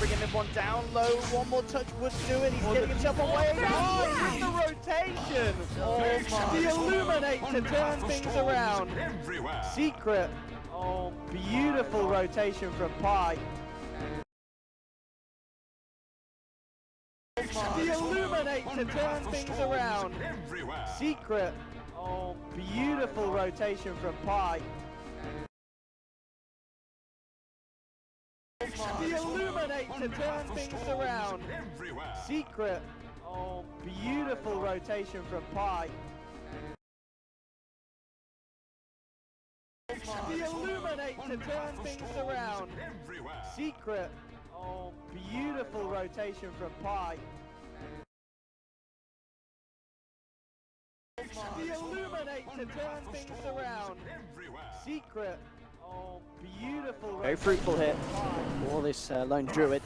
bringing him one down low. One more touch would do it. He's getting himself away. Oh, the rotation. Oh, the Illuminator turns things around. Secret. Oh, beautiful rotation from Pi. The Illuminator turns things around. Secret. Oh, beautiful rotation from Pi. The Illuminator turns things around. Secret. Oh, beautiful rotation from Pi. The Illuminator turns things around. Secret. Oh, beautiful rotation from Pi. The Illuminator turns things around. Secret. Oh, beautiful. Very fruitful hit for this lone druid.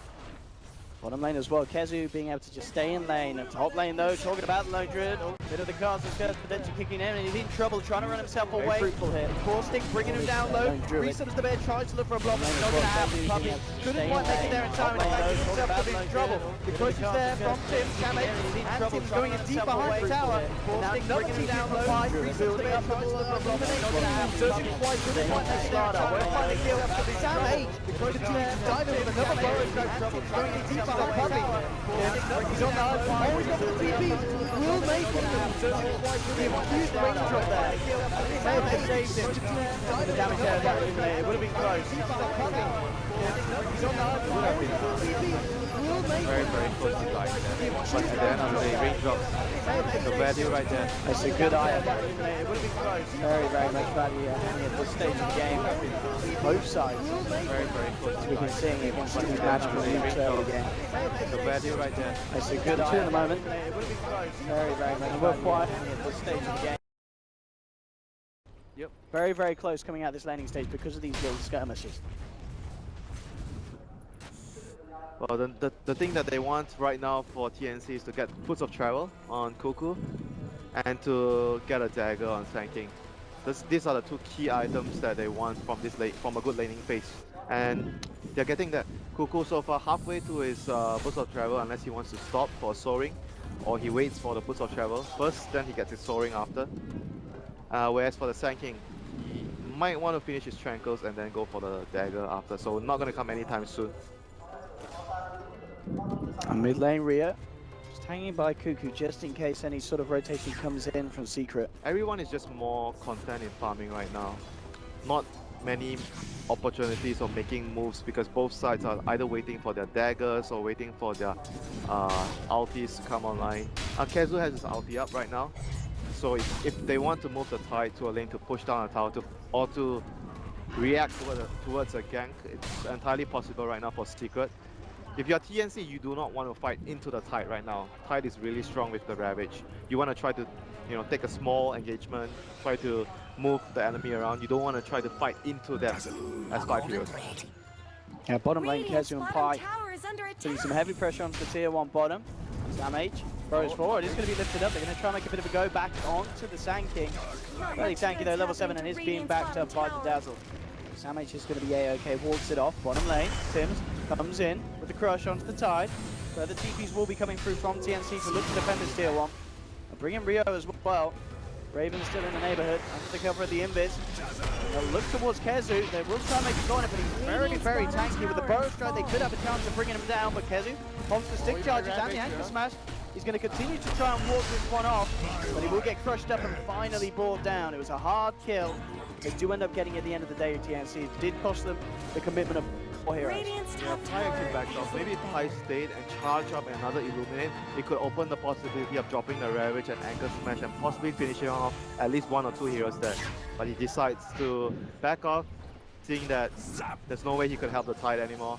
Bottom lane as well, Kezu being able to just stay in lane. Top lane though, talking about the lone druid. Oh, bit of the castle curse potentially kicking in, and he's in trouble trying to run himself away. Very fruitful hit. Caustic bringing him down low. Resubs the bear, tries to look for a block. Not going to happen. Puppy couldn't quite make it there in time, and he finds himself in trouble. The push is there from Tim. Damage, and Tim's going in deep behind the tower. Caustic bringing him down low. Resubs the bear, tries to look for a block. Not going to happen. Doesn't quite make it there in time. Won't find the kill. Sam H. The push is diving with another burrow strike. Going in deep behind Puppy. He's on the hard one. Oh, he's got the TP. Will make it. The huge range drop there. May have saved him. The damage there is eliminated. It would have been close. He's on the hard one. Very, very close to like that. But at the end of the day, range drops. The value right there. That's a good eye. It would have been close. Very, very much value at this stage of the game. Both sides. Very, very close. As we've been seeing against these magical moves early game. The value right there. That's a good eye at the moment. It would have been close. Very, very much worthwhile at this stage of the game. Yep. Very, very close coming out this landing stage because of these little skirmishes. Well, the thing that they want right now for TNC is to get Foots of Travel on Cuckoo and to get a dagger on Sand King. These are the two key items that they want from this from a good laning phase, and they're getting that. Cuckoo so far halfway to his Foots of Travel, unless he wants to stop for soaring, or he waits for the Foots of Travel first, then he gets his soaring after. Whereas for the Sand King, he might want to finish his Trankles and then go for the dagger after, so not going to come anytime soon. Mid lane Rhea, just hanging by Cuckoo just in case any sort of rotation comes in from Secret. Everyone is just more content in farming right now. Not many opportunities of making moves because both sides are either waiting for their daggers or waiting for their ultis to come online. Kezu has his ulti up right now, so if they want to move the tide to a lane to push down a tower or to react towards a gank, it's entirely possible right now for Secret. If you're TNC, you do not want to fight into the tide right now. Tide is really strong with the Ravage. You want to try to, take a small engagement, try to move the enemy around. You don't want to try to fight into them as 5 heroes. Yeah, bottom lane, Kezu and Pi putting some heavy pressure onto the tier 1 bottom. Sam H throws forward. It's going to be lifted up. They're going to try and make a bit of a go back onto the Sand King. Fairly tanky though, level 7, and is being backed up by the Dazzle. Sam H is going to be A-OK, walks it off. Bottom lane, Sims comes in with the crush onto the tide. Further TPs will be coming through from TNC to look to defend this tier 1. And bring in Rio as well. Raven's still in the neighborhood, under the cover of the Invis. They'll look towards Kezu. They will try and make a go on it, but he's very, very tanky. With the Burrow Strike, they could have a chance of bringing him down, but Kezu pops the stick charges and the anchor smash. He's going to continue to try and walk this one off, but he will get crushed up and finally brought down. It was a hard kill. They do end up getting at the end of the day at TNC. It did cost them the commitment of 4 heroes. Yeah, Pi actually backed off. Maybe if Pi stayed and charged up another Illuminate, it could open the possibility of dropping the Ravage and Anchor Smash and possibly finishing off at least 1 or 2 heroes there. But he decides to back off, seeing that there's no way he could help the Tide anymore.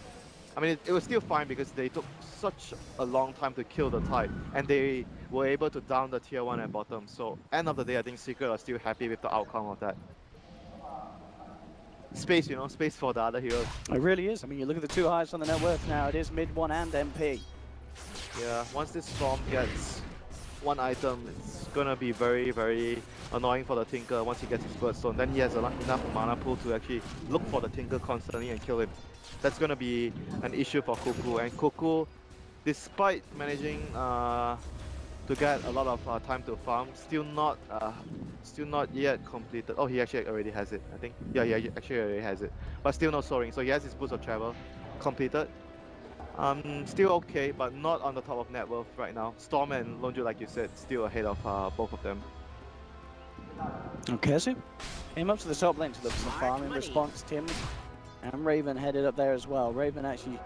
I mean, it was still fine because they took such a long time to kill the Tide, and they were able to down the tier 1 at bottom. So, end of the day, I think Secret are still happy with the outcome of that. Space, space for the other heroes. It really is. I mean, you look at the 2 highest on the net worth now. It is mid 1 and MP. Yeah, once this Storm gets one item, it's gonna be very, very annoying for the Tinker once he gets his Birdstone. Then he has enough mana pool to actually look for the Tinker constantly and kill him. That's gonna be an issue for Cuckoo. And Cuckoo, despite managing to get a lot of time to farm, still not yet completed. Oh, he actually already has it, I think. Yeah, he actually already has it, but still not soaring. So he has his boost of travel completed. Still okay, but not on the top of net worth right now. Storm and Lonju, like you said, still ahead of both of them. Okay, so came up to the top lane to look for the farm. In response, Tim and Raven headed up there as well. Raven actually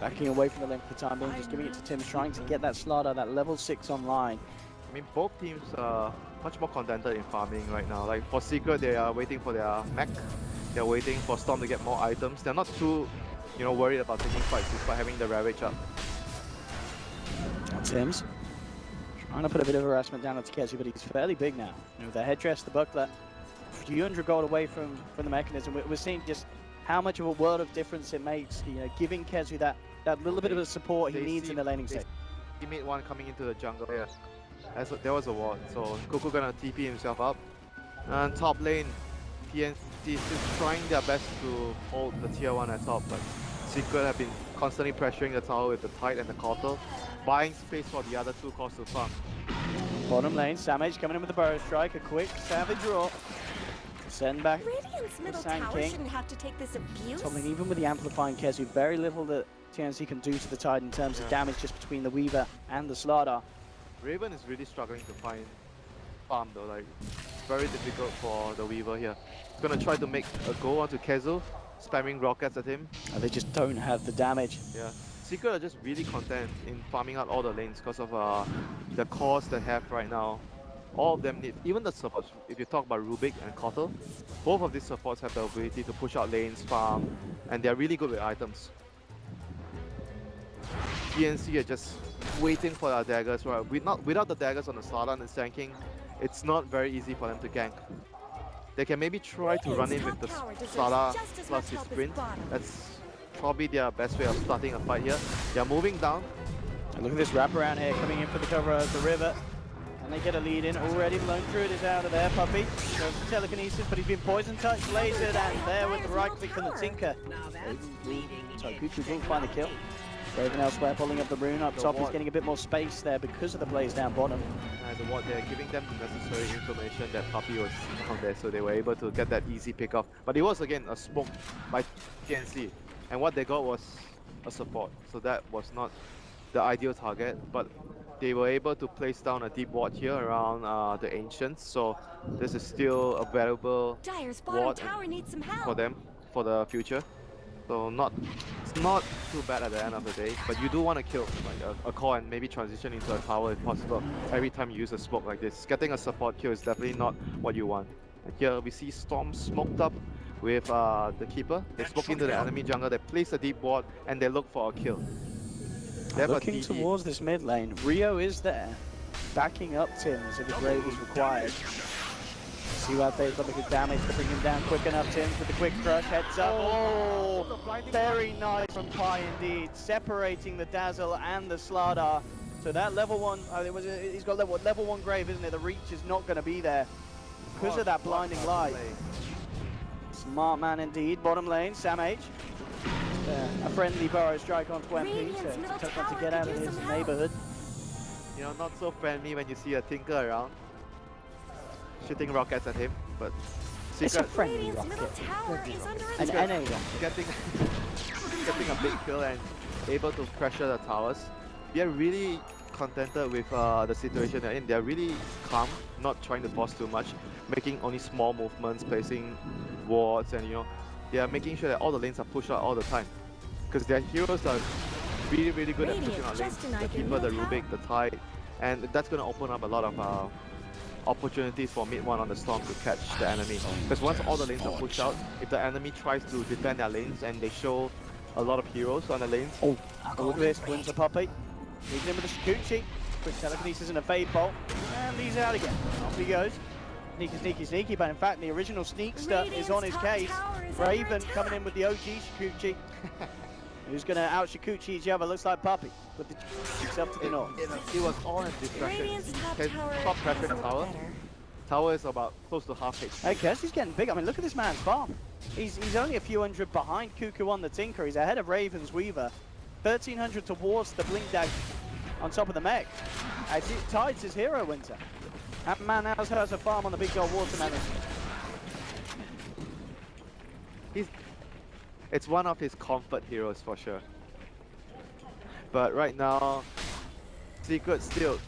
backing away from the lane for the time being, just giving it to Tim, trying to get that Slardar, that level 6 online. I mean, both teams are much more contented in farming right now. Like for Secret, they are waiting for their mech. They're waiting for Storm to get more items. They're not too, worried about taking fights despite having the Ravage up. Tim's trying to put a bit of harassment down on Takeshi, but he's fairly big now. The headdress, the buckler, a few hundred gold away from the mechanism. We're seeing just how much of a world of difference it makes, giving Kezu that little bit of the support he needs in the laning stage. He made one coming into the jungle. Yeah, there was a ward. So Cuckoo gonna TP himself up. And top lane, TNC is trying their best to hold the tier 1 at top, but Secret have been constantly pressuring the tower with the Tide and the Cotter, buying space for the other two cores to farm. Bottom lane, Samage coming in with the Burrow Strike, a quick Savage Roar. Send back Radiant's middle Sand tower King. shouldn't have to take this abuse. Top lane, even with the amplifying Kezu, very little that TNC can do to the Tide in terms of damage just between the Weaver and the Slardar. Raven is really struggling to find farm though, like very difficult for the Weaver here. He's gonna try to make a go onto Kezu, spamming rockets at him. And they just don't have the damage. Yeah, Secret are just really content in farming out all the lanes because of the cores they have right now. All of them need, even the supports, if you talk about Rubik and Kotal, both of these supports have the ability to push out lanes, farm, and they're really good with items. GNC are just waiting for our daggers, right? Without the daggers on the Slardar and the Sand King, it's not very easy for them to gank. They can maybe try to run in with the Slardar plus his sprint. That's probably their best way of starting a fight here. They're moving down. And look at this wraparound here coming in for the cover of the river. And they get a lead in already. Lone Druid is out of there. Puppy goes for telekinesis, but he's been poison touch, lasered, and there with the right click from the Tinker. So Cuckoo will find the kill. Raven elsewhere pulling up the rune up top. He's getting a bit more space there because of the blaze down bottom. And the ward, they're giving them the necessary information that Puppy was down there, so they were able to get that easy pick off. But it was again a smoke by TNC, and what they got was a support. So that was not the ideal target, but they were able to place down a deep ward here around the Ancients, so this is still a valuable ward for them for the future. So it's not too bad at the end of the day, but you do want to kill like a core and maybe transition into a tower if possible. Every time you use a smoke like this, getting a support kill is definitely not what you want. And here we see Storm smoked up with the Keeper. They smoke into the enemy jungle, they place a deep ward, and they look for a kill. Looking towards this mid lane, Rio is there, backing up Tims if his raid is required. See what they've got the good damage to bring him down quick enough. Tims with the quick crush, heads up. Oh, very nice from Pi indeed, separating the Dazzle and the Slardar. So that level 1, he's got level 1 grave, isn't it? The reach is not going to be there because of that blinding light. Smart man indeed. Bottom lane, Samage. A friendly Burrow Strike onto MP, so it's a tough one to get out of his neighborhood. Not so friendly when you see a Tinker around, shooting rockets at him, but It's a friendly rocket. An NA rocket. Getting a big kill and able to pressure the towers. They're really contented with the situation they're in. They're really calm, not trying to force too much, making only small movements, placing wards, and they are making sure that all the lanes are pushed out all the time. Because their heroes are really, really good at pushing out lanes. The Keeper, the Rubik, the Tide, and that's going to open up a lot of opportunities for mid 1 on the Storm to catch the enemy. Because once all the lanes are pushed out, if the enemy tries to defend their lanes and they show a lot of heroes on the lanes. Oh, look at this, wins the Puppy. Leads in with the Shukuchi. Quick telekinesis and a Fade Bolt. And leads out again. Off he goes. Sneaky, sneaky, sneaky, but in fact the original Sneakster is on his case. Raven coming in with the OG Shukuchi. Who's going to out-Shikuchi each other? Looks like Puppy with the himself to the north. It was all in distraction. Radiant's top Can tower top pressure is the a tower. little better. Tower is about close to half HP. Hey, Kezi's getting big. I mean, look at this man's farm. He's only a few hundred behind Cuckoo on the Tinker. He's ahead of Raven's Weaver. 1,300 towards the Blink Dag on top of the mech. As it tides his hero Winter. That man now has a farm on the big gold watermelon. It's one of his comfort heroes for sure. But right now, Secret still,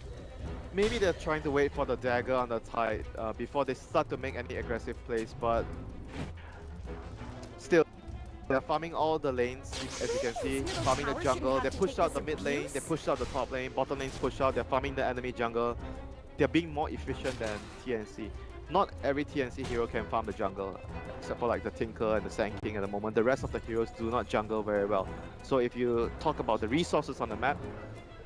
maybe they're trying to wait for the dagger on the tide before they start to make any aggressive plays, but still, they're farming all the lanes, as you can see, farming the jungle. They pushed out the mid lane, they pushed out the top lane, bottom lane's pushed out, they're farming the enemy jungle. They're being more efficient than TNC. Not every TNC hero can farm the jungle, except for like the Tinker and the Sand King at the moment. The rest of the heroes do not jungle very well. So if you talk about the resources on the map,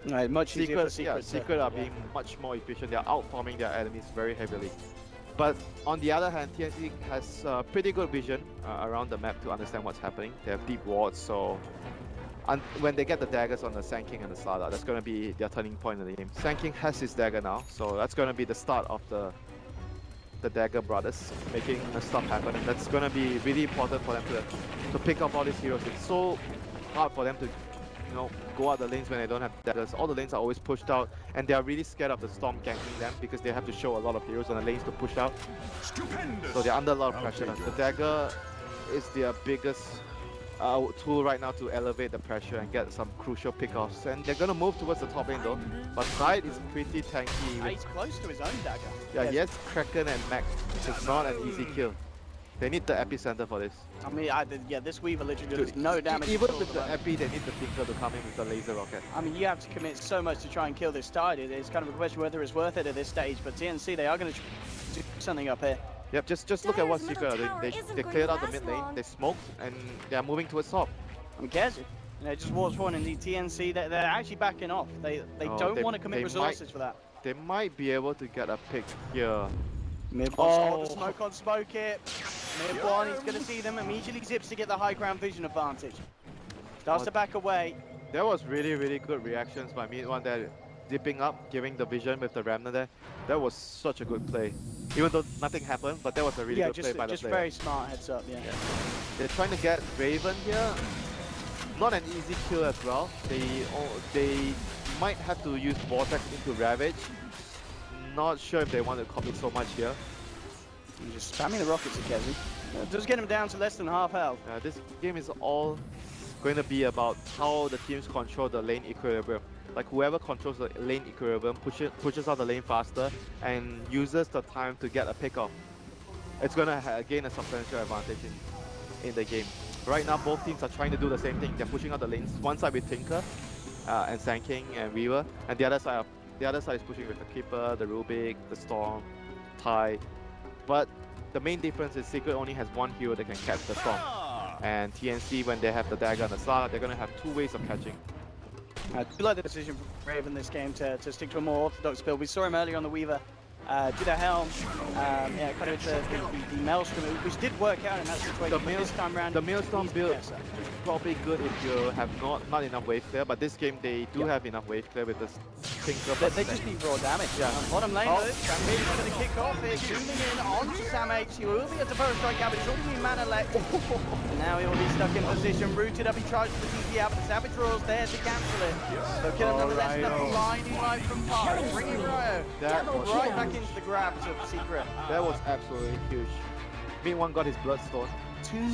Right, much easier for Secret are being much more efficient. They're out-farming their enemies very heavily. But on the other hand, TNC has pretty good vision around the map to understand what's happening. They have deep wards, so when they get the daggers on the Sand King and the Sada, that's going to be their turning point in the game. Sand King has his dagger now, so that's going to be the start of the Dagger brothers making stuff happen, and that's going to be really important for them to pick up all these heroes. It's so hard for them to, you know, go out the lanes when they don't have daggers. All the lanes are always pushed out, and they are really scared of the Storm ganking them because they have to show a lot of heroes on the lanes to push out. So they're under a lot of pressure. The dagger is their biggest tool right now to elevate the pressure and get some crucial pickoffs. And they're going to move towards the top lane though, but Tide is pretty tanky. He's close to his own dagger. Yeah, he has Kraken and Max. It's not an easy kill. They need the epicenter for this. I mean, yeah, this Weaver literally does no damage. Even with the epi, they need the Tinker to come in with the laser rocket. I mean, you have to commit so much to try and kill this Tide. It's kind of a question whether it's worth it at this stage, but TNC, they are going to do something up here. Yep, just look at what Secret are doing. They cleared out the mid lane, they smoked, and they're moving towards top. I mean, Kezu, you know, just wards one in the TNC, they're actually backing off. They don't want to commit resources for that. They might be able to get a pick here. Mid one, the smoke on smoke it. Mid one, he's going to see them, immediately zips to get the high ground vision advantage. Starts to back away. There was really good reactions by mid one there, dipping up, giving the vision with the Remnant there. That was such a good play. Even though nothing happened, but that was a really good play by the player. Just very smart heads up, yeah. They're trying to get Raven here. Not an easy kill as well. They might have to use Vortex into Ravage. Not sure if they want to commit so much here. He's just spamming the rockets at Kezu. Does get him down to less than half health. This game is all going to be about how the teams control the lane equilibrium. Like whoever controls the lane equilibrium pushes out the lane faster and uses the time to get a pick off. It's going to gain a substantial advantage in the game. Right now, both teams are trying to do the same thing. They're pushing out the lanes. One side with Tinker and Sand King and Weaver, and the other side is pushing with the Keeper, the Rubik, the Storm, Tide. But the main difference is Secret only has one hero that can catch the Storm. And TNC, when they have the dagger and the Saga, they're going to have two ways of catching. I do like the decision from Raven this game to stick to a more orthodox build. We saw him earlier on the Weaver. Did a helm, yeah, kind of the Maelstrom, which did work out in that situation. This time around, the Maelstrom build is probably good if you have not enough wave clear, but this game they do have enough wave clear with this Tinker. They just need raw damage. Yeah. Bottom lane, Samh going to kick off. They're zooming in onto Samh. He will be at the first strike out, but it's already been mana left. And now he'll be stuck in position, rooted up. He tries to TP out, but the Savage Roar's there to cancel it. So kill another less than a blinding light from far. Bringing Ryo right back into the grabs of Secret. That was absolutely huge. Mid one got his Bloodstone.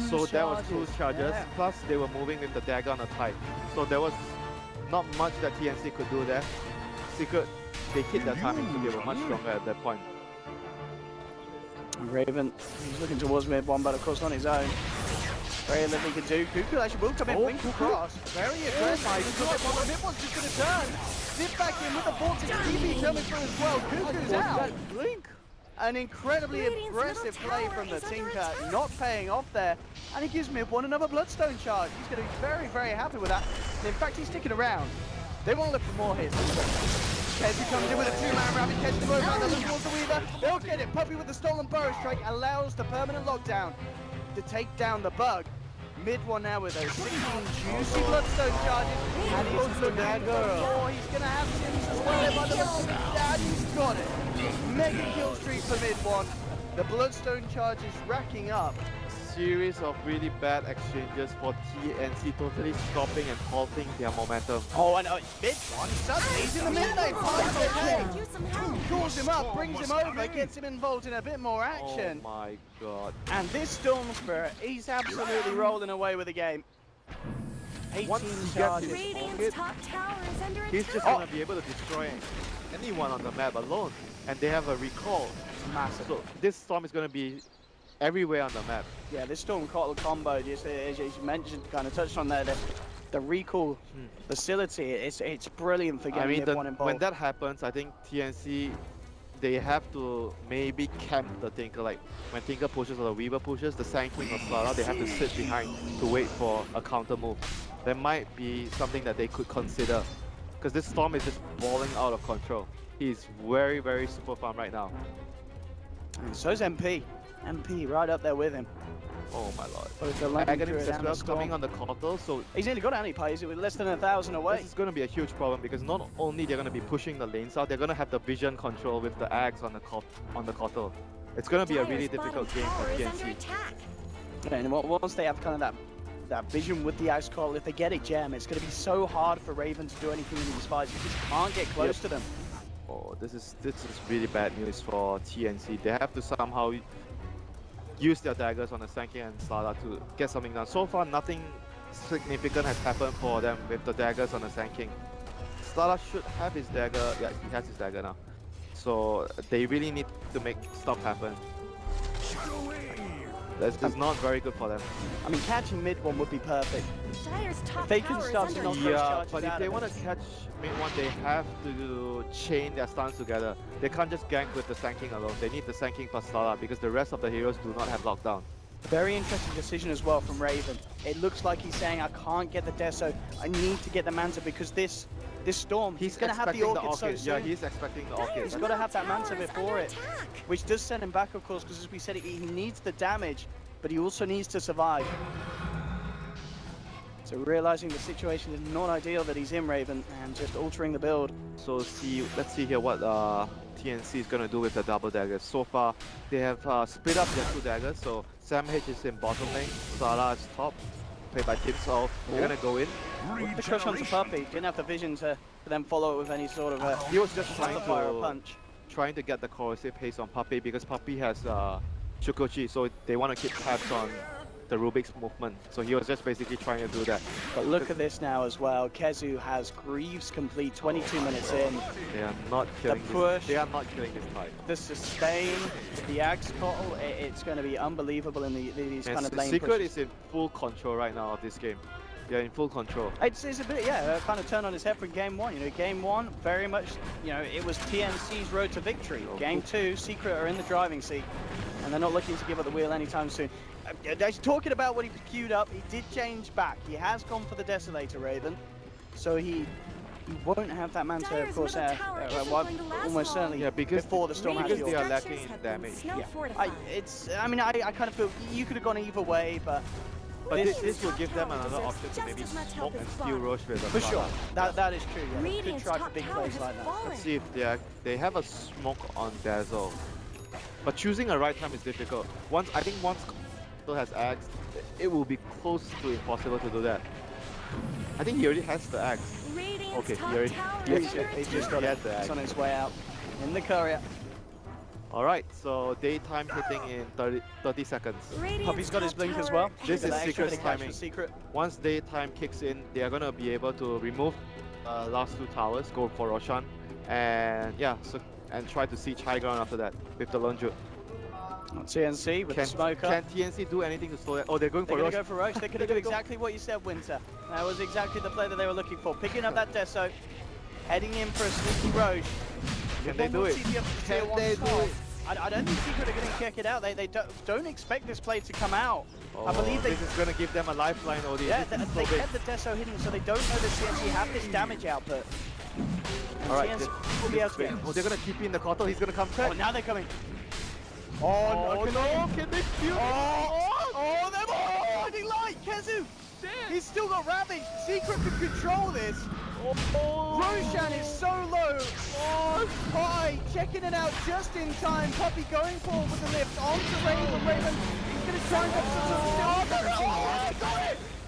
So that was 2 charges. Yeah. Plus they were moving with the dagger on the Tide. So there was not much that TNC could do there. Secret, they hit their timing, so they were much stronger at that point. Raven, he's looking towards mid one, but of course on his own. Very little he can do. Cuckoo actually will come in, blink across. Very aggressive. Mid one's just going to turn. Zip back in with the Vortex TV coming through as well. Cuckoo's out. Blink. An incredibly aggressive play from the Tinker, not paying off there. And he gives mid one another Bloodstone charge. He's going to be very happy with that. And in fact, he's sticking around. They want to look for more hits. Kezu comes in with a 2-man rabbit, catches them over, and they're looking towards the Weaver. They'll get it. Puppy with the stolen Burrow Strike allows the permanent lockdown to take down the bug. mid one now with those 16 juicy bloodstone charges. And he's looking for he's going to have Sims as well. By the looks of it, and he's got it. Mega kill streak for mid one. The bloodstone charges racking up. Series of really bad exchanges for TNC, totally stopping and halting their momentum. Oh, and mid one, suddenly he's in the mid lane. Use some help. Calls him up, brings him over, gets him involved in a bit more action. Oh my god. And this Storm Spirit, he's absolutely rolling away with the game. 18 Once he gets charges. his Radiant's top tower is under attack. He's just gonna be able to destroy anyone on the map alone. And they have a recall. Massive. So this Storm is gonna be everywhere on the map. Yeah, this Storm Cottle combo, just as you mentioned, kind of touched on there, the recall facility, it's brilliant for getting everyone involved. When that happens, I think TNC, they have to maybe camp the Tinker. Like when Tinker pushes or the Weaver pushes, the Sand King or Slara, they have to sit behind to wait for a counter move. There might be something that they could consider, because this Storm is just balling out of control. He's very, very super farm right now. And so's MP. MP right up there with him. Oh my lord. Both the Lightning Aghanim Druid as and well the Storm. coming on the Coddle, so He's nearly got anti-plays with less than 1,000 away. this is going to be a huge problem, because not only they're going to be pushing the lanes out, they're going to have the vision control with the Ags on the Coddle. It's going to be a really Dire's difficult bottom game tower for is under TNC. attack. And once they have kind of that vision with the Ice Coil, if they get a gem, it's going to be so hard for Raven to do anything in these fights. You just can't get close to them. Oh, this is really bad news for TNC. They have to somehow use their daggers on the Sand King and Slara to get something done. So far, nothing significant has happened for them with the daggers on the Sand King. Slara should have his dagger. Yeah, he has his dagger now. So they really need to make stuff happen. This is not very good for them. I mean, catching mid one would be perfect. Dire's top If they can tower is start to under knock attack. those Yeah, charges but if out they of want it. to catch mid one, they have to chain their stuns together. They can't just gank with the Sand King alone. They need the Sand King plus Slara, because the rest of the heroes do not have lockdown. Very interesting decision as well from Raven. It looks like he's saying, I can't get the Deso. I need to get the Manta because this Storm, he's going to have the expecting Orchid so soon. Yeah, he's expecting the Orchid. He's got to have that Manta Tower is before under it. attack. Which does send him back, of course, because as we said, he needs the damage, but he also needs to survive. So realizing the situation is not ideal that he's in, Raven, and just altering the build. So let's see here what TNC is going to do with the double daggers. So far, they have split up their two daggers. So Sam H is in bottom lane, Sara is top, played by Tim. So they're going to go in. The crush onto Puppy, didn't have the vision to then follow it with any sort of He was just trying fire or to punch. get the corrosive haste on Puppy, because Puppy has Shukochi, so they want to keep tabs on the Rubik's movement. So he was just basically trying to do that. But look at this now as well. Kezu has Greaves complete 22 minutes in. They are not killing push. They are not killing this fight. The sustain, the Axe Cottle, it's going to be unbelievable in these kind of lane Secret pushes. is in full control right now of this game. They're in full control. It's a bit, yeah, kind of turned on his head from game one. You know, game one, very much, you know, it was TNC's road to victory. Game two, Secret are in the driving seat, and they're not looking to give up the wheel anytime soon. Talking about what he was queued up, he did change back. He has gone for the Desolator, Raven, so he won't have that Manta, of Dire's course, middle tower isn't well, going to last almost long. certainly Yeah, because before the Storm has because the they are ult. lacking Structures have damage. been snow Yeah, fortified. I kind of feel you could have gone either way, but But this this will give them tower another deserves option to just maybe as much smoke help and as steal bottom. Roche with a for sure, Slara. that is true. Yeah, they could Radiant's try for top big tower plays has like that. fallen. Let's see if they have a smoke on Dazzle. But choosing a right time is difficult. I think once still has axe, it will be close to impossible to do that. I think he already has the axe. Radiant's Okay, top he already- tower he is just- under He's attack. just got He it. has the It's axe. on its way out. In the courier. Alright, so daytime hitting in 30 seconds. Radiant's Puppy's got his top blink as tower well. has This Look is at that extra Secret's bit of cash for timing. Secret. Once daytime kicks in, they are gonna be able to remove last two towers, go for Roshan, and yeah, and try to siege high ground after that with the Lonju. TNC with the smoker. Can TNC do anything to slow that? Oh, they're going They're for going to Rosh. go for Roche. They're going to do exactly what you said, Winter. That was exactly the play that they were looking for. Picking up that Deso, heading in for a sneaky Roche. Can they do it? Can they do it? I don't think Secret are going to kick it out. They don't expect this play to come out. I believe they... This is gonna give them a lifeline, Odie. Yeah, This is they so big. kept the Deso hidden, so they don't know that TNC have this damage output. And Alright, TNC will be able to get... oh, they're gonna keep in the Kotal. He's gonna come Oh, back. now they're coming. Oh, no, can they kill? Oh, they're finding light. Kezu! He's still got Ravage. Secret can control this. Roshan is so low. Pi checking it out just in time. Puppy going forward with the lift onto Raven. Raven, he's going to try and get some.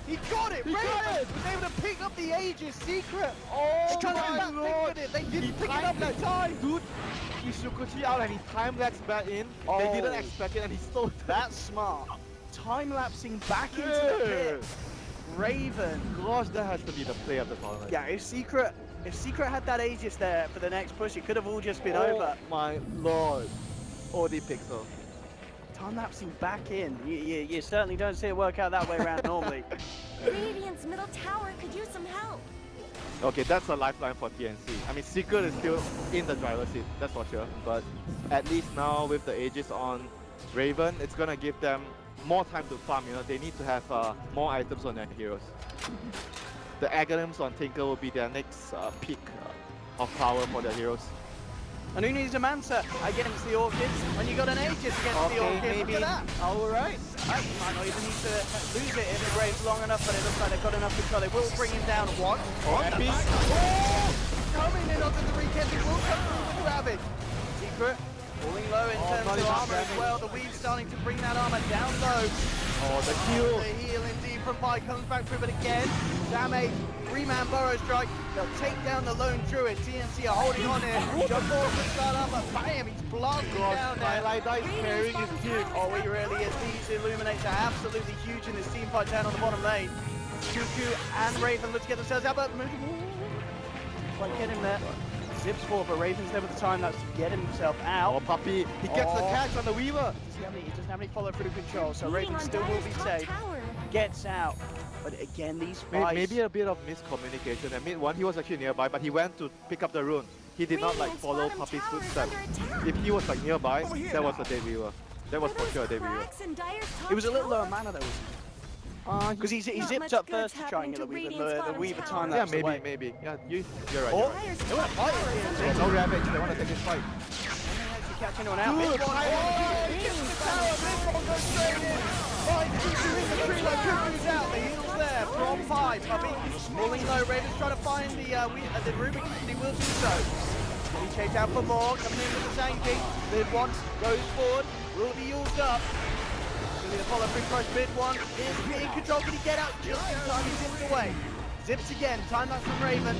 He got it! Raven was able to pick up the Aegis. Secret! They kind of backflipped it. They didn't pick it up that time. Dude, he Shukuchi out and he time-lapsed back in. They didn't expect it and he stole it. That's smart. Time-lapsing back into the pit. Raven. Gosh, that has to be the play of the tournament. Yeah, if Secret had that Aegis there for the next push, it could have all just been over. My lord. OD Pixel. Time-lapsing back in. You certainly don't see it work out that way around normally. Radiant's middle tower could use some help. Okay, that's a lifeline for TNC. I mean, Secret is still in the driver's seat, that's for sure. But at least now with the Aegis on Raven, it's gonna give them more time to farm. You know, they need to have more items on their heroes. The Aghanims on Tinker will be their next peak of power for their heroes. And who needs a Manta against the Orchids when you got an Aegis against the Orchids? Maybe. Look at that. Alright. You might not even need to lose it if it rains long enough, but it looks like they've got enough control. They will bring him down once. Coming in onto the weekend, it will come through with Ravage. Secret falling low in terms of armor as well. The weave starting to bring that armor down low. The heal. The heal indeed from Pi comes back through, but again, Damage, 3-man burrow strike. They'll take down the lone druid. TNC are holding on here. Jump forward for start up, but bam, he's blasting down there. Like that is carrying his team. Oh, he really is. These Illuminates are absolutely huge in this team fight down on the bottom lane. Cuckoo and Raven look to get themselves out, but quite get him there. Zips forward, but Raven's there with the time lapse to get himself out. Oh, Puppy, he gets the catch on the Weaver. He doesn't have any follow through control, so Leaning Raven on still will Dire's be top safe. tower. Gets out. But again, these fights... Maybe a bit of miscommunication. At mid-1, he was actually nearby, but he went to pick up the rune. He did not like Radiant's follow bottom Puppy's tower is footsteps. under attack. If he was like nearby, that was a dead Weaver. That was Are for those sure a dead Weaver. cracks in Dire's top It was a little tower? lower mana though, because he Not zipped much up good's first to try and get the happening to Weaver. Radiant's The bottom Weaver tower. time Yeah, lapse away. maybe. Yeah, you're right. Oh, You're right. Dire's they want to top fight tower is it. under No attack. Ravage, they want to take this fight. Catch anyone out. Dude, Mid one. Pi- Oh, hits the tower. Mid one goes straight in. Pi, Cuckoo in the tree like Cuckoo's out. The heal's there from Pi. Puppy falling low. Raven's trying to find the Rubik, and he will do so. He chase out for more. Coming in with the Zanky. Mid one goes forward. Will be used up. Gonna be the follow through crush. Mid one is in control. Can he get out just in time? He zips away. Zips again. Time lapse from Raven.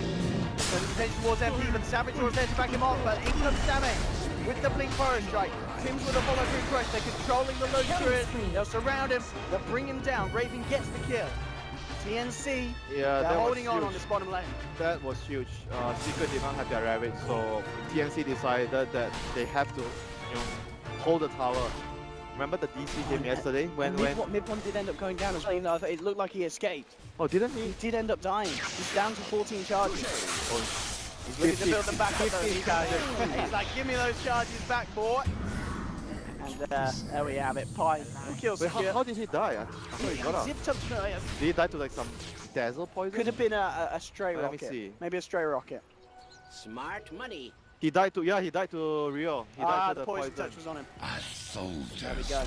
Turning attention towards MP, but Savage was there to back him off, but in comes Sammy with the blink forest strike. Tim's with a follow through crush. They're controlling the low druid. They'll surround him. They'll bring him down. Raven gets the kill. TNC, Yeah, they're that holding was on huge. this bottom lane. That was huge. Secret did not have their Ravage, so TNC decided that they have to, hold the tower. Remember the DC game yesterday when Mid one did end up going down as well. Even though it looked like he escaped. oh didn't He he? did end up dying. He's down to 14 charges. Oh, He's ready to build them back up. Though. He's like, give me those charges back, boy. And there we have it. Pi. Kill wait, secure. how did he die? I thought he got out. Zipped up to Did he die to like some dazzle poison? Could have been a stray Let me rocket. see. Maybe a stray rocket. Smart money. He died to Rio. He died to The poison touch was on him. There we go.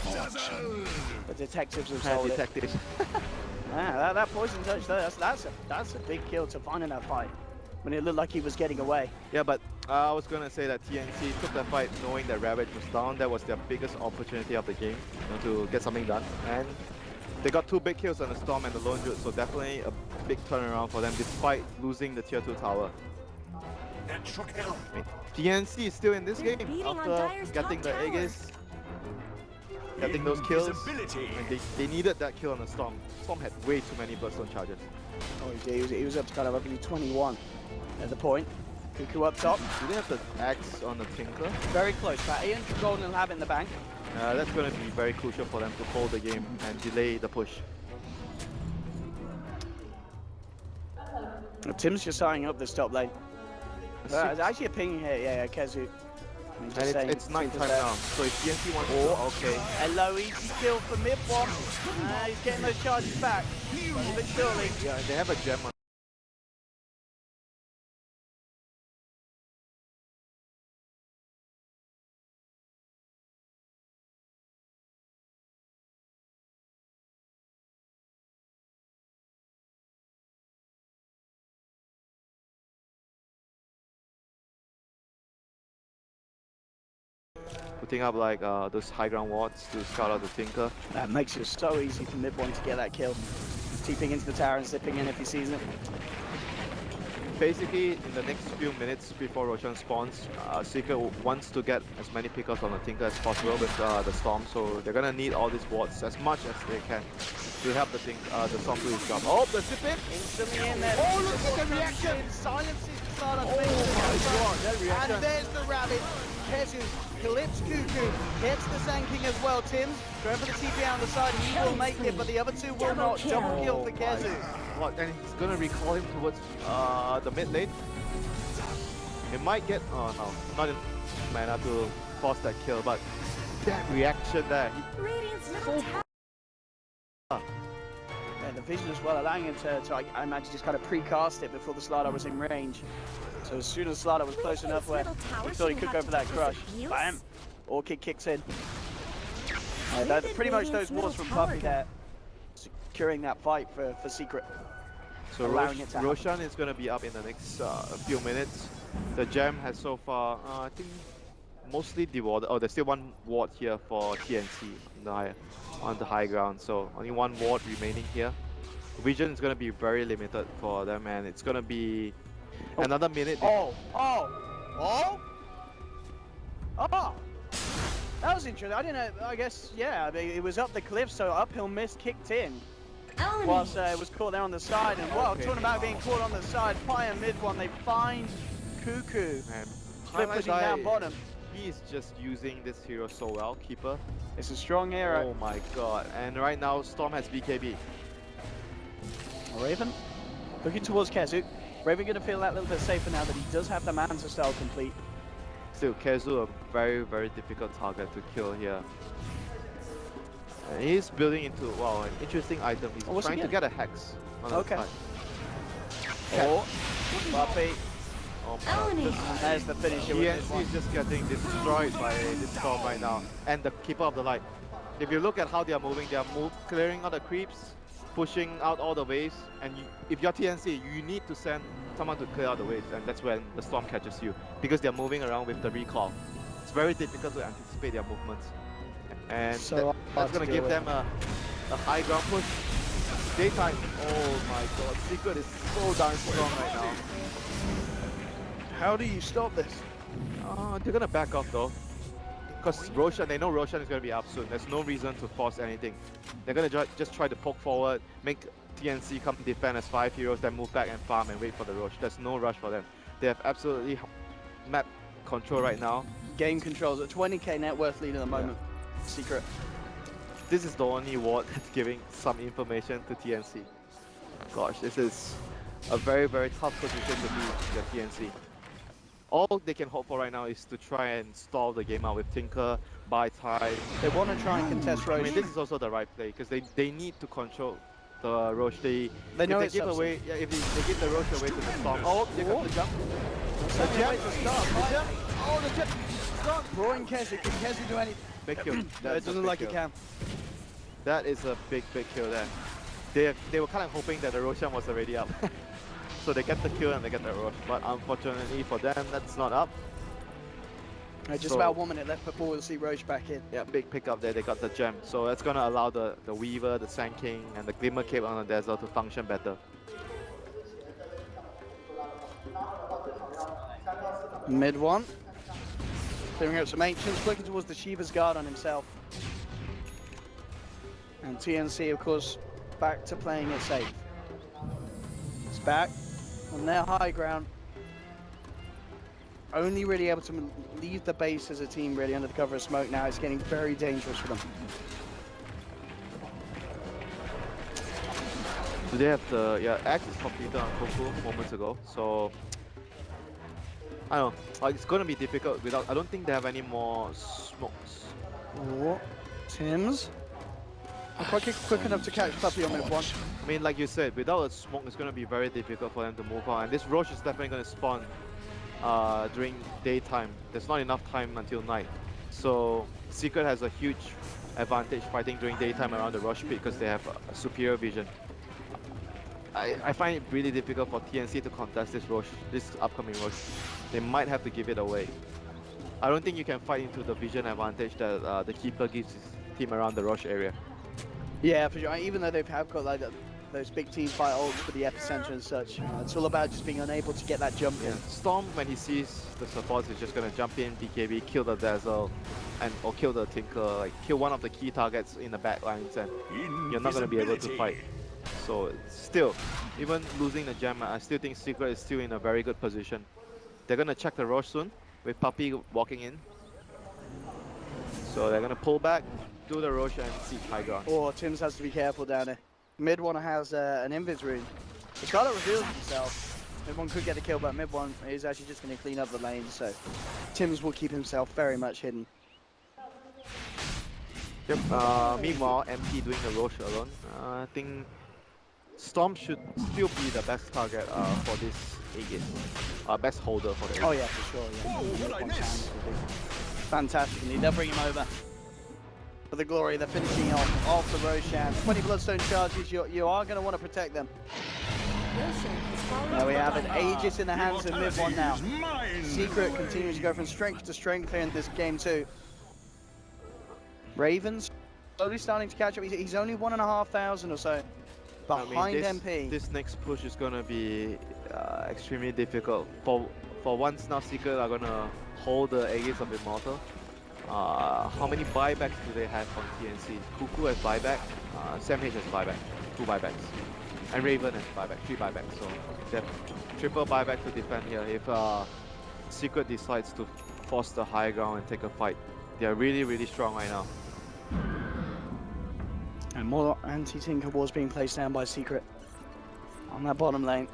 The detectives have sold it. detective. That poison touch there, that's a big kill to find in that fight. When it looked like he was getting away. Yeah, but I was gonna say that TNC took the fight knowing that Ravage was down. That was their biggest opportunity of the game, to get something done. And they got 2 big kills on the Storm and the Lone Druid, so definitely a big turnaround for them despite losing the tier 2 tower. TNC is still in this They're game beating on after Dire's getting top the Aegis, getting those kills, and they needed that kill on the Storm. Storm had way too many Bloodstone charges. Oh, he was up to kind of roughly 21 at the point. Cuckoo up top. Do they have the axe on the Tinker? Very close, but 800 gold will have it in the bank. That's going to be very crucial for them to hold the game and delay the push. Tim's just eyeing up this top lane. There's actually a ping here, yeah, Kezu. And it's night time now, so if TNT wants to, okay. Hello, easy kill for mid one. He's getting those charges back. But surely. Yeah, they have a gem on putting up like those high ground wards to scout out the Tinker. That makes it so easy for mid one to get that kill. Teeping into the tower and slipping in if he sees it. Basically, in the next few minutes before Roshan spawns, Secret wants to get as many pickers on the Tinker as possible with the Storm, so they're gonna need all these wards as much as they can to help the Storm do his job. Oh, the zip it! Instantly in there. Oh, look at the reaction! Silences the Slardar. Oh my god, that reaction! And there's the rabbit. Kezu clips Cuckoo, gets the Sand King as well. Tim's going for the TP on the side. He will make it, but the other two will not. Double kill for Kezu. What? And he's gonna recall him towards the mid lane. It might get not enough mana to force that kill, but that reaction there. Radiant's middle tower. And the vision as well, allowing him to I imagine, just kind of precast it before the Slardar was in range. So as soon as Slardar was close enough where he thought he could go for that crush, bam! Orchid kicks in. Pretty much those wards from Puppy there, securing that fight for Secret. So allowing it to happen. Roshan is going to be up in the next few minutes. The gem has so far, I think, mostly dewarded. Oh, there's still one ward here for TNC on the high ground. So only one ward remaining here. Vision is going to be very limited for them, and it's going to be another minute. Oh! That was interesting. I didn't know. I guess, yeah, it was up the cliff, so uphill mist kicked in. Whilst it was caught there on the side, and well, talking about being caught on the side, Fire mid one, they find Cuckoo. And Flip pushing down bottom. He is just using this hero so well, Keeper. It's a strong hero. Oh my god, and right now Storm has BKB. Raven looking towards Kezu. Raven going to feel that little bit safer now that he does have the Manta style complete. Still, Kezu a very, very difficult target to kill here. And he's building into, wow, an interesting item. He's trying to get a Hex on the side. Oh, Buffy. Oh my god. There's the finisher with this TNC one. is just getting destroyed by this Storm right now. And the Keeper of the Light. If you look at how they are moving, clearing all the creeps, pushing out all the waves, and if you're TNC, you need to send someone to clear out the waves, and that's when the Storm catches you, because they're moving around with the recall. It's very difficult to anticipate their movements, and So that's going to give them a high ground push. Daytime, oh my god, Secret is so darn strong right now. How do you stop this? They're going to back off though. Because Roshan, they know Roshan is going to be up soon. There's no reason to force anything. They're going to just try to poke forward, make TNC come defend as 5 heroes, then move back and farm and wait for the rush. There's no rush for them. They have absolutely map control right now. Game controls at 20k net worth lead at the moment. Yeah. Secret. This is the only ward that's giving some information to TNC. Gosh, this is a very, very tough position to be the TNC. All they can hope for right now is to try and stall the game out with Tinker, buy time. They want to try and contest Roche. I mean, this is also the right play because they need to control the Roche. They know if it's they give away, if they give the Roche away to the Storm. Oh, they got the jump. The jump. Oh, the jump. Stop drawing Kezu. Can Kezu do anything? Big kill. It doesn't like it can. That is a big kill there. They were kind of hoping that the Roshan was already up. So they get the kill and they get the rush, but unfortunately for them, that's not up. Just about 1 minute left before we'll see Roche back in. Yeah, big pick up there, they got the gem. So that's gonna allow the Weaver, the Sand King, and the Glimmer Cape on the desert to function better. Mid one. Clearing out some Ancients, looking towards the Shiva's Guard on himself. And TNC, of course, back to playing it safe. It's back on their high ground. Only really able to leave the base as a team really under the cover of smoke now. It's getting very dangerous for them. Do they have the, Axe is completed on Koku moments ago, so I don't know, it's gonna be difficult without, I don't think they have any more smokes. Oh, Tim's. Quite quick enough to catch Puppy on minute one. I mean, like you said, without a smoke, it's going to be very difficult for them to move on. And this Roche is definitely going to spawn during daytime. There's not enough time until night. So Secret has a huge advantage fighting during daytime around the Roche pit because they have a superior vision. I find it really difficult for TNC to contest this Roche, this upcoming Roche. They might have to give it away. I don't think you can fight into the vision advantage that the keeper gives his team around the Roche area. Yeah, for sure. Even though they've got like those big team fight ults for the epicenter and such, it's all about just being unable to get that jump in. Yeah. Storm, when he sees the supports, is just gonna jump in, BKB, kill the Dazzle, or kill the Tinker, like kill one of the key targets in the back lines, and you're not gonna be able to fight. So still, even losing the gem, I still think Secret is still in a very good position. They're gonna check the Roche soon, with Puppey walking in. So they're gonna pull back, do the Roche, and seek high ground. Oh, Tim's has to be careful down there. Mid one has an invis rune. The Scarlet reveals himself. Mid one could get the kill, but mid one is actually just going to clean up the lane. So Tim's will keep himself very much hidden. Yep. Meanwhile, MP doing the Roche alone. I think Storm should still be the best target for this Aegis. Best holder for the Aegis. Oh yeah, for sure. Yeah. what I miss? Fantastically, they'll bring him over. For the glory, they're finishing off the Roshan. 20 Bloodstone charges, you are going to want to protect them. There we have it, Aegis in the hands of mid one now. Secret continues to go from strength to strength here in this game too. Ravens slowly starting to catch up. He's only 1,500 or so behind MP. This next push is going to be extremely difficult. For once now, Secret are going to hold the Aegis of Immortal. How many buybacks do they have on TNC? Cuckoo has buyback, Sam H has buyback, 2 buybacks, and Raven has buyback, 3 buybacks. So they have triple buyback to defend here. If Secret decides to force the high ground and take a fight, they are really, really strong right now. And more anti-tinker walls being placed down by Secret on that bottom lane.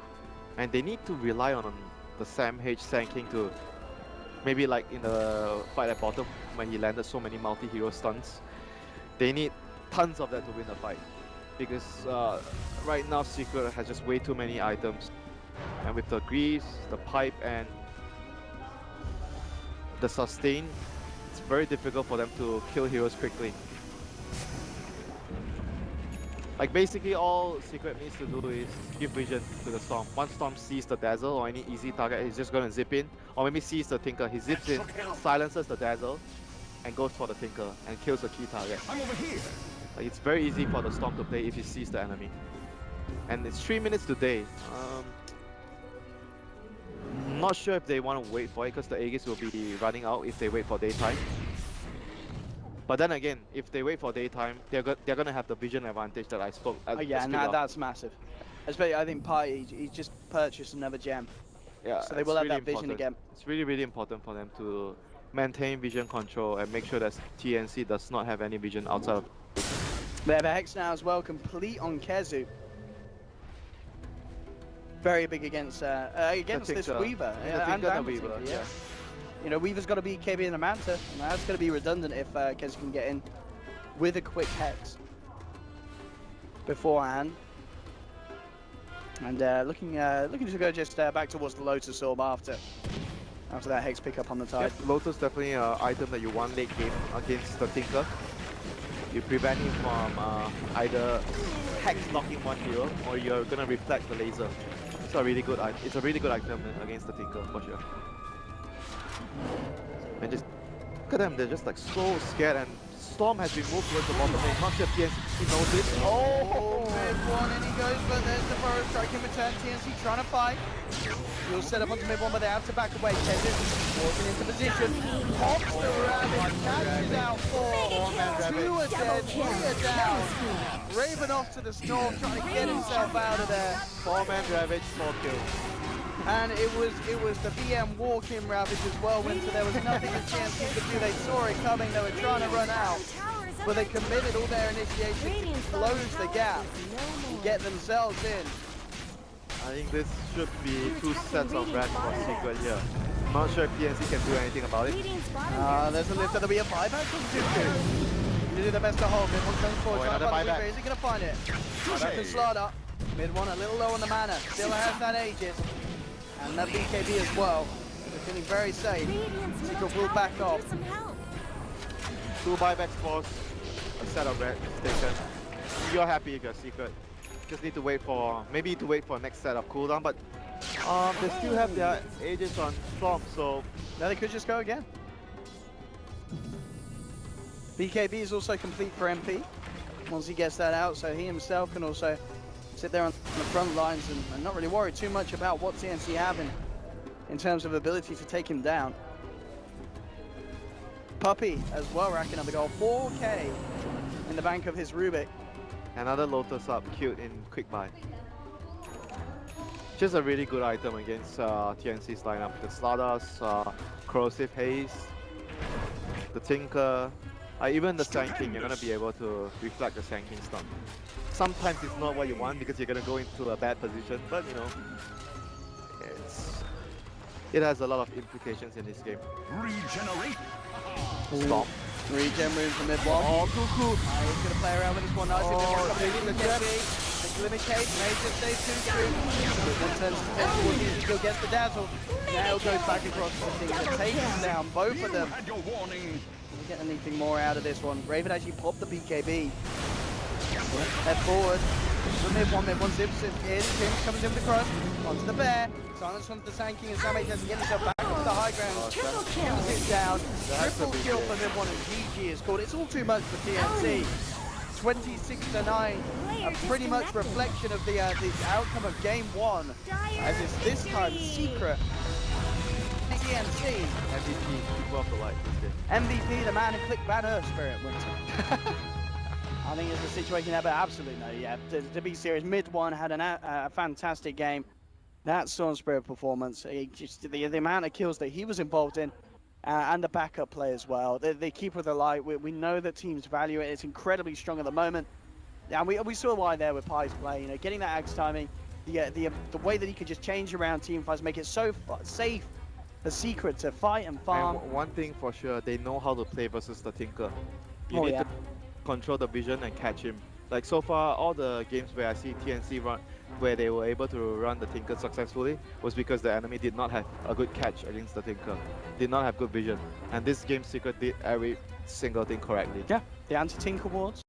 And they need to rely on the Sam H Sand to maybe like in the fight at bottom when he landed so many multi-hero stuns. They need tons of that to win the fight. Because right now Secret has just way too many items. And with the grease, the pipe, and the sustain, it's very difficult for them to kill heroes quickly. Like basically all Secret needs to do is give vision to the Storm. Once Storm sees the Dazzle or any easy target, he's just gonna zip in. Or maybe sees the Tinker, he zips in, silences the Dazzle, and goes for the Tinker and kills the key target. I'm over here. Like, it's very easy for the Storm to play if he sees the enemy. And it's 3 minutes today. Not sure if they want to wait for it because the Aegis will be running out if they wait for daytime. But then again, if they wait for daytime, they're gonna have the vision advantage that I spoke. Oh yeah, that's massive. Especially, I think Pi, he just purchased another gem. Yeah, so they will have that vision again. It's really, really important for them to maintain vision control and make sure that TNC does not have any vision outside of. They have a Hex now as well, complete on Kezu. Very big against this Weaver. And the Weaver, yeah. You know, Weaver's got to be KB and a Manta, and that's going to be redundant if Kezu can get in with a quick Hex beforehand. And looking to go just back towards the Lotus Orb after that Hex pickup on the tide. Yep, Lotus definitely an item that you want late game against the Tinker. You prevent him from either Hex knocking one hero, or you're gonna reflect the laser. It's a really good item against the Tinker for sure. And just look at them, they're just like so scared, and Storm has been moved towards the bottom lane. Not sure if TNC knows it. Oh, mid one, and he goes, but there's the Burrow strike in return. TNC trying to fight. He'll set up onto mid one, but they have to back away. Kezu walking into position. Pops the rabbit, catches out 4. 2 are dead, 3 are down. Raven off to the storm, trying to get himself out of there. 4-man Ravage, 4 kills. And it was the BM walk-in Ravage as well, when so there was nothing that TNC could do. They saw it coming, they were trying to run out, but they committed all their initiation to close the gap and get themselves in. I think this should be 2 sets of red for Secret here. Not sure if TNC can do anything about it. There's a lift, there'll be a buyback from Tutu. They do their best to hold. Mid one coming forward, trying to find the Weaver. Is he going to find it? Buyback from Slaughter. Mid one a little low on the mana. Still has that Aegis. And that BKB as well. They're feeling very safe. Secret will back off. 2 buybacks force, a set of red taken. You're happy if you're Secret. Just need to wait for, maybe to wait for next set of cooldown, but they still have their Aegis on Storm, so now they could just go again. BKB is also complete for MP once he gets that out, so he himself can also sit there on the front lines and not really worry too much about what TNC have in terms of ability to take him down. Puppey as well racking up the goal. 4K in the bank of his Rubik. Another Lotus up, cute in quick buy. Just a really good item against TNC's lineup. The Slaughterhouse, Corrosive Haze, the Tinker, even the Sanking, you're going to be able to reflect the Sanking stun. Sometimes it's not what you want because you're going to go into a bad position, but you know, it has a lot of implications in this game. Regenerate. Stop. Regen room from mid one. Oh, Cuckoo! He's going to play around with this one nicely. Oh, The Limit Cage may just stay too soon. One turns to take towards Ezekiel, gets the dazzle. Now goes back across the thing and takes down both of them. Had your warning. We'll get anything more out of this one. Raven actually popped the BKB. Head forward. The mid one zips it in. Tim comes in with the crush. Onto the bear. Silence from the Sand King and Sam has to get himself back up to the high ground. Triple kill. Kills it down. That's Triple a big kill hit. for mid one and GG is called. It's all too much for TNC. 26-9. A pretty much reflection of the outcome of game one. As it's this time Secret. TNC. MVP, people of the light this game. MVP, the man who clicked banner spirit wins. I think it's a situation there, but absolutely no. Yeah, to be serious, mid one had a fantastic game. That Storm Spirit performance, just the amount of kills that he was involved in, and the backup play as well. The keeper of the light, we know that teams value it. It's incredibly strong at the moment. And we saw why there with Pi's play. You know, getting that axe timing, the way that he could just change around team fights, make it so safe. The secret to fight and farm. And one thing for sure, they know how to play versus the Tinker. You need to control the vision and catch him. Like so far, all the games where I see TNC run, where they were able to run the Tinker successfully, was because the enemy did not have a good catch against the Tinker. Did not have good vision. And this game Secret did every single thing correctly. Yeah, the anti-Tinker wards.